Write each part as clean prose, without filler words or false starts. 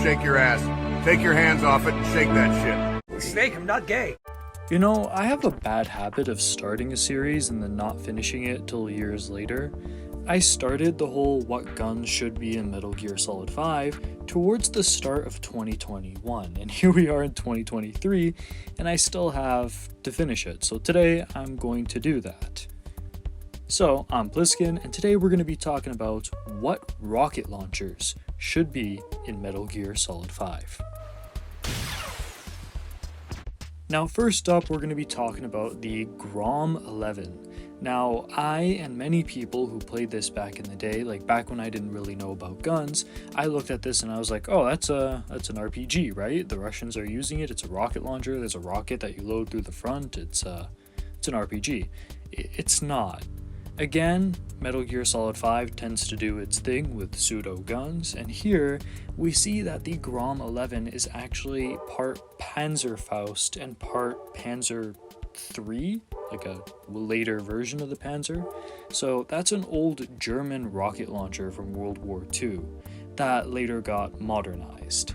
shake your ass. Take your hands off it and shake that shit. Snake, I'm not gay. You know, I have a bad habit of starting a series and then not finishing it till years later. I started the whole what guns should be in Metal Gear Solid 5 towards the start of 2021, and here we are in 2023, and I still have to finish it, so today I'm going to do that. So, I'm Pliskin, and today we're going to be talking about what rocket launchers should be in Metal Gear Solid 5. Now, first up, we're going to be talking about the Grom 11. Now, I and many people who played this back in the day, like back when I didn't really know about guns, I looked at this and I was like, oh, that's an RPG, right? The Russians are using it. It's a rocket launcher. There's a rocket that you load through the front. It's an RPG. It's not. Again, Metal Gear Solid 5 tends to do its thing with pseudo guns, and here we see that the Grom 11 is actually part Panzerfaust and part Panzer III, like a later version of the Panzer. So that's an old German rocket launcher from World War II that later got modernized.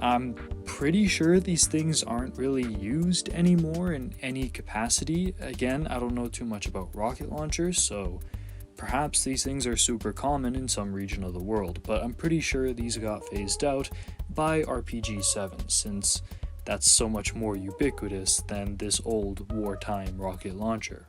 I'm pretty sure these things aren't really used anymore in any capacity. Again, I don't know too much about rocket launchers, so perhaps these things are super common in some region of the world, but I'm pretty sure these got phased out by RPG 7, since that's so much more ubiquitous than this old wartime rocket launcher.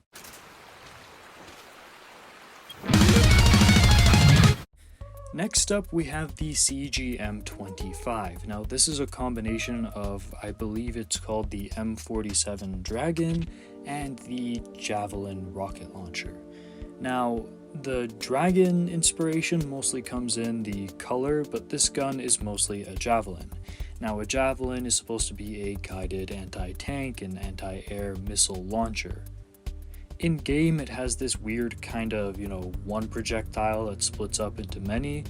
Next up, we have the CG-M25. Now, this is a combination of, I believe it's called the M47 Dragon and the Javelin rocket launcher. Now, the Dragon inspiration mostly comes in the color, but this gun is mostly a Javelin. Now, a Javelin is supposed to be a guided anti-tank and anti-air missile launcher. In game, it has this weird kind of, one projectile that splits up into many.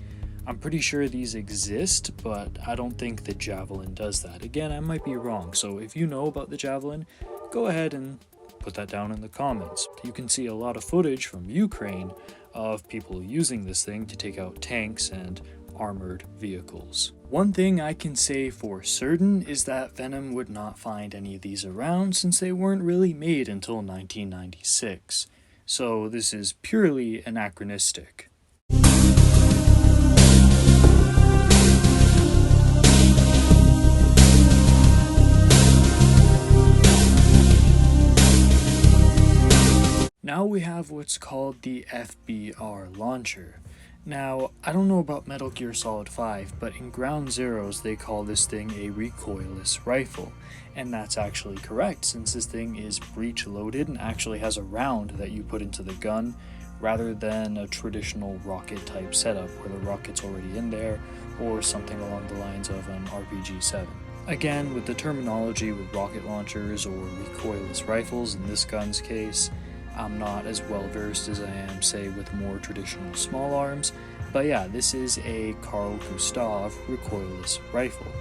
I'm pretty sure these exist, but I don't think the Javelin does that. Again, I might be wrong, so if you know about the Javelin, go ahead and put that down in the comments. You can see a lot of footage from Ukraine of people using this thing to take out tanks and armored vehicles. One thing I can say for certain is that Venom would not find any of these around since they weren't really made until 1996. So this is purely anachronistic. Now we have what's called the FBR Launcher. Now, I don't know about Metal Gear Solid 5, but in Ground Zeroes they call this thing a recoilless rifle, and that's actually correct since this thing is breech loaded and actually has a round that you put into the gun rather than a traditional rocket type setup where the rocket's already in there or something along the lines of an RPG 7. Again, with the terminology with rocket launchers or recoilless rifles in this gun's case, I'm not as well versed as I am, say, with more traditional small arms, but yeah, this is a Carl Gustav recoilless rifle.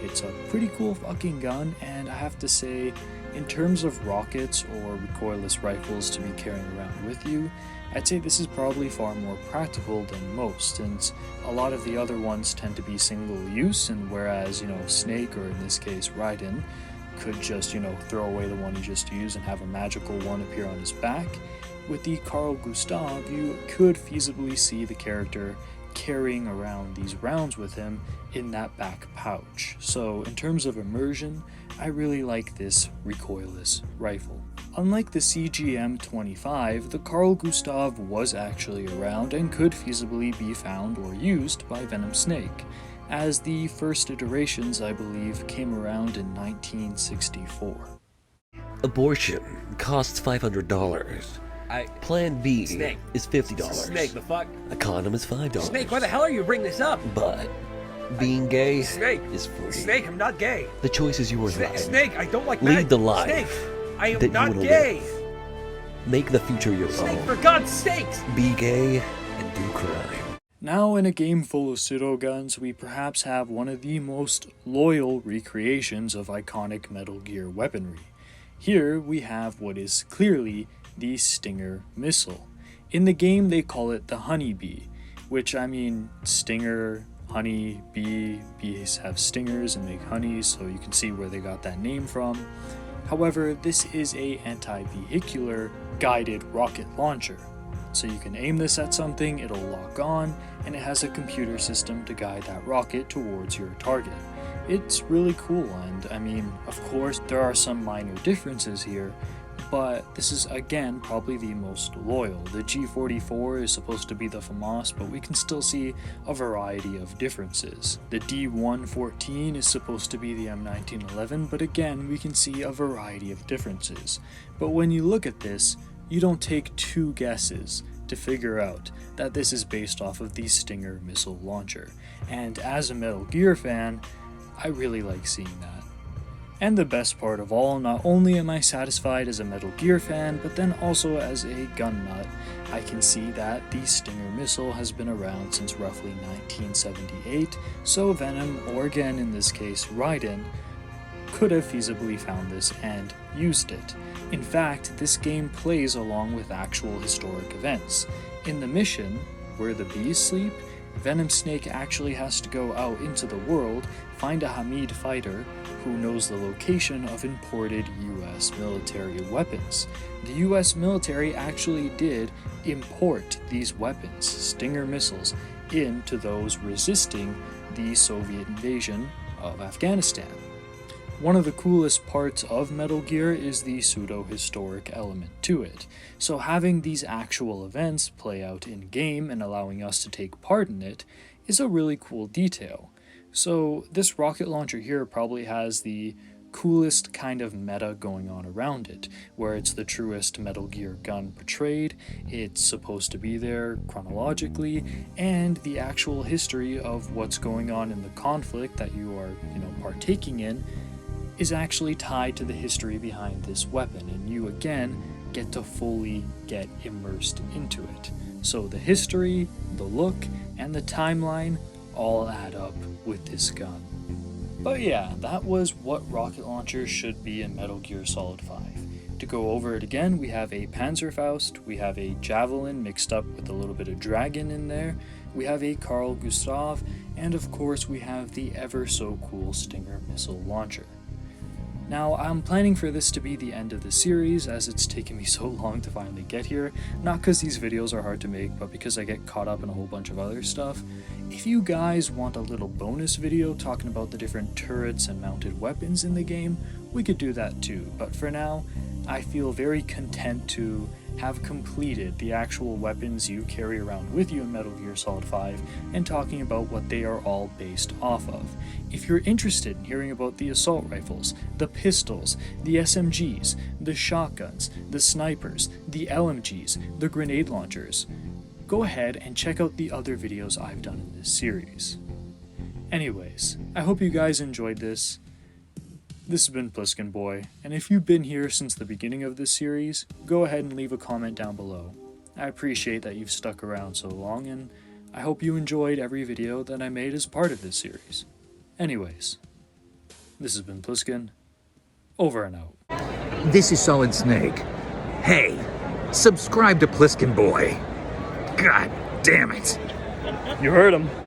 It's a pretty cool fucking gun, and I have to say, in terms of rockets or recoilless rifles to be carrying around with you, I'd say this is probably far more practical than most, since a lot of the other ones tend to be single use, and whereas, Snake, or in this case Raiden, could just, throw away the one he just used and have a magical one appear on his back. With the Carl Gustav, you could feasibly see the character carrying around these rounds with him in that back pouch. So in terms of immersion, I really like this recoilless rifle. Unlike the CG-M25, the Carl Gustav was actually around and could feasibly be found or used by Venom Snake, as the first iterations, I believe, came around in 1964. Abortion costs $500. Plan B Snake. is $50. Snake, the fuck? A condom is $5. Snake, why the hell are you bringing this up? But being gay Snake. is free. Snake, I'm not gay. The choice is yours, Ryan. Snake, I don't like Lead the life Snake, I am that you not wanna gay. live. Make the future your Snake, own. for God's sakes! Be gay and do crime. Now, in a game full of pseudo-guns, we perhaps have one of the most loyal recreations of iconic Metal Gear weaponry. Here, we have what is clearly the Stinger missile. In the game, they call it the Honeybee, which, Stinger, Honeybee. Bees have stingers and make honey, so you can see where they got that name from. However, this is a anti-vehicular guided rocket launcher. So you can aim this at something, it'll lock on, and it has a computer system to guide that rocket towards your target. It's really cool, and I mean, of course, there are some minor differences here, but this is again probably the most loyal. The G44 is supposed to be the FAMAS, but we can still see a variety of differences. The D114 is supposed to be the M1911, but again we can see a variety of differences. But when you look at this, you don't take two guesses to figure out that this is based off of the Stinger missile launcher. And as a Metal Gear fan, I really like seeing that. And the best part of all, not only am I satisfied as a Metal Gear fan, but then also as a gun nut, I can see that the Stinger missile has been around since roughly 1978, so Venom, or again in this case Raiden, could have feasibly found this and used it. In fact, this game plays along with actual historic events. In the mission, where the bees sleep, Venom Snake actually has to go out into the world, find a Hamid fighter who knows the location of imported US military weapons. The US military actually did import these weapons, Stinger missiles, into those resisting the Soviet invasion of Afghanistan. One of the coolest parts of Metal Gear is the pseudo-historic element to it, so having these actual events play out in-game and allowing us to take part in it is a really cool detail. So this rocket launcher here probably has the coolest kind of meta going on around it, where it's the truest Metal Gear gun portrayed, it's supposed to be there chronologically, and the actual history of what's going on in the conflict that you are, partaking in is actually tied to the history behind this weapon, and you again get to fully get immersed into it. So the history, the look, and the timeline all add up with this gun. But yeah, that was what rocket launchers should be in Metal Gear Solid 5. To go over it again, we have a Panzerfaust, we have a Javelin mixed up with a little bit of Dragon in there, we have a Carl Gustav, and of course we have the ever so cool Stinger missile launcher. Now, I'm planning for this to be the end of the series, as it's taken me so long to finally get here, not because these videos are hard to make, but because I get caught up in a whole bunch of other stuff. If you guys want a little bonus video talking about the different turrets and mounted weapons in the game, we could do that too, but for now, I feel very content to have completed the actual weapons you carry around with you in Metal Gear Solid 5 and talking about what they are all based off of. If you're interested in hearing about the assault rifles, the pistols, the SMGs, the shotguns, the snipers, the LMGs, the grenade launchers, go ahead and check out the other videos I've done in this series. Anyways, I hope you guys enjoyed this. This has been Pliskin Boy, and if you've been here since the beginning of this series, go ahead and leave a comment down below. I appreciate that you've stuck around so long, and I hope you enjoyed every video that I made as part of this series. Anyways, this has been Pliskin, over and out. This is Solid Snake. Hey, subscribe to Pliskin Boy. God damn it. You heard him.